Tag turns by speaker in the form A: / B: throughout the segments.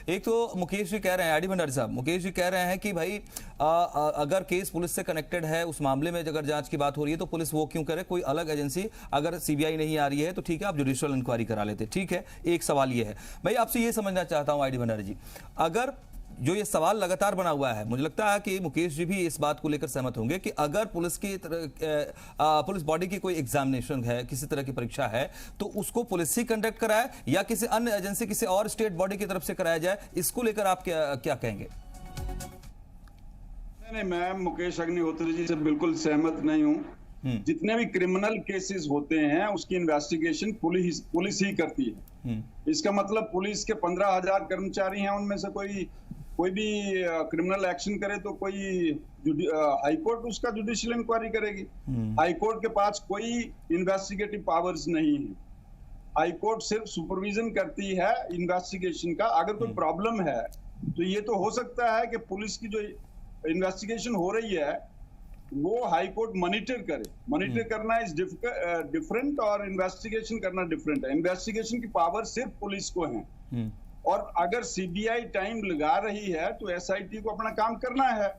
A: एक तो मुकेश जी कह रहे हैं, आईडी भंडारी साहब, मुकेश जी कह रहे हैं कि भाई अगर केस पुलिस से कनेक्टेड है, उस मामले में अगर जांच की बात हो रही है तो पुलिस वो क्यों करे, कोई अलग एजेंसी, अगर सीबीआई नहीं आ रही है तो ठीक है आप जुडिशियल इंक्वायरी करा लेते। ठीक है, एक सवाल ये है भाई, आपसे ये समझना चाहता हूं आईडी भंडारी जी, अगर जो ये सवाल लगातार बना हुआ है, मुझे लगता है कि मुकेश जी भी इस बात को लेकर सहमत होंगे कि अगर पुलिस बॉडी की कोई एग्जामिनेशन है, किसी तरह की परीक्षा है, तो उसको पुलिस ही कंडक्ट कराए या किसी अन्य एजेंसी, किसी और स्टेट बॉडी की तरफ से कराया जाए, इसको लेकर आप क्या कहेंगे?
B: नहीं, मैं मुकेश अग्निहोत्री जी से बिल्कुल सहमत नहीं हूं। जितने भी क्रिमिनल केसेस होते हैं उसकी इन्वेस्टिगेशन पुलिस ही करती है। इसका मतलब पुलिस के 15,000 कर्मचारी हैं, उनमें से कोई भी क्रिमिनल एक्शन करे तो कोई हाईकोर्ट उसका जुडिशियल इंक्वायरी करेगी। हाईकोर्ट के पास कोई इन्वेस्टिगेटिव पावर्स नहीं है। हाईकोर्ट सिर्फ सुपरविजन करती है इन्वेस्टिगेशन का। अगर कोई प्रॉब्लम है तो ये तो हो सकता है कि पुलिस की जो इन्वेस्टिगेशन हो रही है वो हाईकोर्ट मॉनिटर करे। मॉनिटर करना इज डिफरेंट और इन्वेस्टिगेशन करना डिफरेंट है। इन्वेस्टिगेशन की पावर सिर्फ पुलिस को है। और अगर सीबीआई टाइम लगा रही है तो एसआईटी को अपना काम करना है।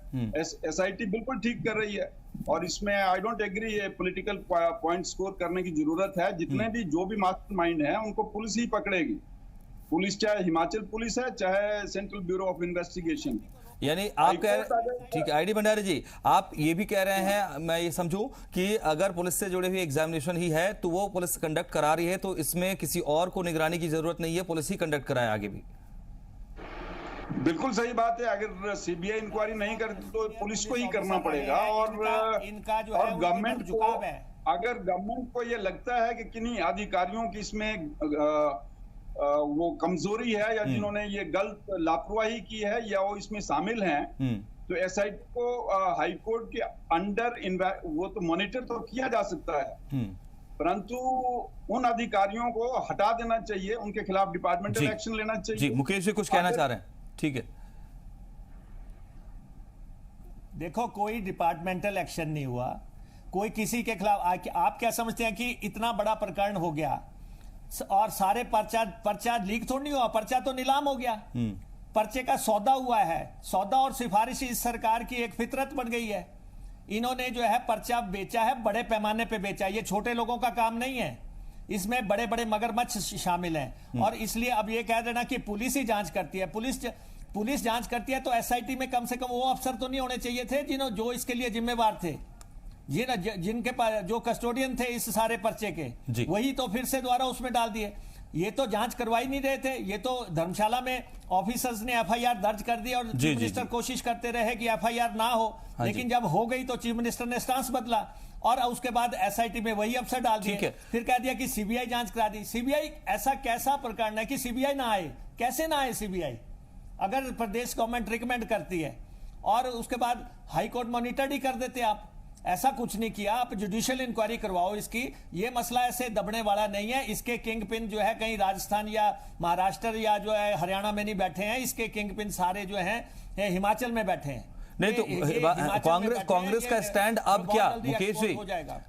B: एसआईटी बिल्कुल ठीक कर रही है और इसमें आई डोंट एग्री ये पॉलिटिकल पॉइंट स्कोर करने की जरूरत है। जितने भी जो भी मास्टरमाइंड है उनको पुलिस ही पकड़ेगी। पुलिस चाहे हिमाचल पुलिस है चाहे सेंट्रल ब्यूरो ऑफ इन्वेस्टिगेशन।
A: यानी आप कह रहे, ठीक है आईडी भंडारी जी, आप ये भी कह रहे हैं, मैं ये समझूं कि अगर पुलिस से जुड़े हुए एग्जामिनेशन ही है तो वो पुलिस कंडक्ट करा रही है तो इसमें किसी और को निगरानी की जरूरत नहीं है, पुलिस ही कंडक्ट कराए आगे भी।
B: बिल्कुल सही बात है। अगर सीबीआई इंक्वायरी नहीं करती तो पुलिस को ही करना पड़ेगा। और
C: इनका जो है
B: गवर्नमेंट को, अगर गवर्नमेंट को ये लगता है कि किन्हीं अधिकारियों की इसमें वो कमजोरी है या जिन्होंने ये गलत लापरवाही की है या वो इसमें शामिल हैं, तो एसआईटी को हाईकोर्ट के अंडर वो तो मॉनिटर तो किया जा सकता है, परंतु उन अधिकारियों को हटा देना चाहिए, उनके खिलाफ डिपार्टमेंटल एक्शन लेना चाहिए।
A: जी मुकेश जी कुछ कहना चाह रहे हैं? ठीक है,
C: देखो कोई डिपार्टमेंटल एक्शन नहीं हुआ, कोई किसी के खिलाफ। आप क्या समझते हैं कि इतना बड़ा प्रकरण हो गया और सारे पर्चा लीक थोड़ी नहीं हुआ, पर्चा तो नीलाम हो गया। पर्चे का सौदा हुआ है। सौदा और सिफारिश इस सरकार की एक फितरत बन गई है। इन्होंने जो है पर्चा बेचा है, बड़े पैमाने पे बेचा है। ये छोटे लोगों का काम नहीं है, इसमें बड़े बड़े मगरमच्छ शामिल हैं। और इसलिए अब ये कह देना कि पुलिस ही जांच करती है, पुलिस जांच करती है तो एसआईटी में कम से कम वो अफसर तो नहीं होने चाहिए थे जो इसके लिए जिम्मेवार थे, जिनके पास जो कस्टोडियन थे इस सारे पर्चे के, वही तो फिर से दोबारा उसमें डाल दिए। ये तो जांच करवाई नहीं रहे थे। ये तो धर्मशाला में ऑफिसर्स ने एफआईआर दर्ज कर दी और चीफ मिनिस्टर कोशिश करते रहे कि एफआईआर ना हो, लेकिन जब हो गई तो चीफ मिनिस्टर ने स्टांस बदला और उसके बाद एसआईटी में वही अफसर डाल दिए। फिर कह दिया कि सीबीआई जांच करा दी। सीबीआई ऐसा कैसा प्रकरण है कि सीबीआई ना आए? कैसे ना आए सीबीआई? अगर प्रदेश गवर्नमेंट रिकमेंड करती है और उसके बाद हाईकोर्ट मॉनिटर ही कर देते आप। ऐसा कुछ नहीं किया। आप जुडिशियल इंक्वायरी करवाओ इसकी। ये मसला ऐसे दबने वाला नहीं है। इसके किंग पिन जो है कहीं राजस्थान या महाराष्ट्र या जो है हरियाणा में नहीं बैठे हैं। इसके किंग पिन सारे जो हैं हिमाचल में बैठे हैं।
A: नहीं तो कांग्रेस का स्टैंड अब क्या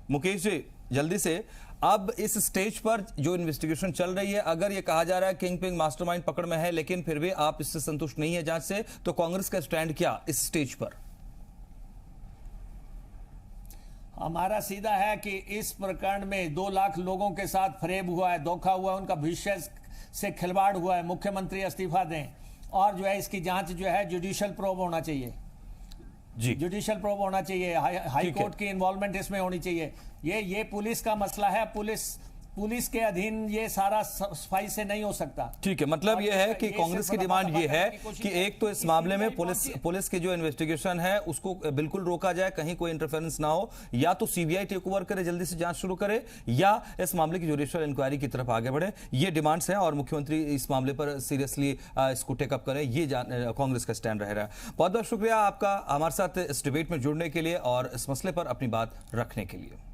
A: मुकेश जी जल्दी से, अब इस स्टेज पर जो इन्वेस्टिगेशन चल रही है, अगर ये कहा जा रहा है किंग पिन मास्टरमाइंड पकड़ में है लेकिन फिर भी आप इससे संतुष्ट नहीं है जांच से, तो कांग्रेस का स्टैंड क्या इस स्टेज पर?
C: हमारा सीधा है कि इस प्रकरण में 2 लाख लोगों के साथ फरेब हुआ है, धोखा हुआ है, उनका भविष्य से खिलवाड़ हुआ है। मुख्यमंत्री इस्तीफा दें और जो है इसकी जांच जो है जुडिशियल प्रोब होना चाहिए। जुडिशियल प्रोब होना चाहिए। हाई कोर्ट की इन्वॉल्वमेंट इसमें होनी चाहिए। ये पुलिस का मसला है। पुलिस के अधीन ये सारा सफाई से नहीं हो सकता।
A: ठीक है, मतलब ये है कि कांग्रेस की डिमांड ये है कि एक तो इस मामले में पुलिस की जो इन्वेस्टिगेशन है उसको बिल्कुल रोका जाए, कहीं कोई इंटरफेरेंस ना हो, या तो सीबीआई टेक ओवर करे, जल्दी से जांच शुरू करे, या इस मामले की जुडिशियल इंक्वायरी की तरफ आगे बढ़े। ये डिमांड्स हैं और मुख्यमंत्री इस मामले पर सीरियसली इसको टेकअप करें, ये कांग्रेस का स्टैंड रह रहा है। बहुत बहुत शुक्रिया आपका हमारे साथ इस डिबेट में जुड़ने के लिए और इस मसले पर अपनी बात रखने के लिए।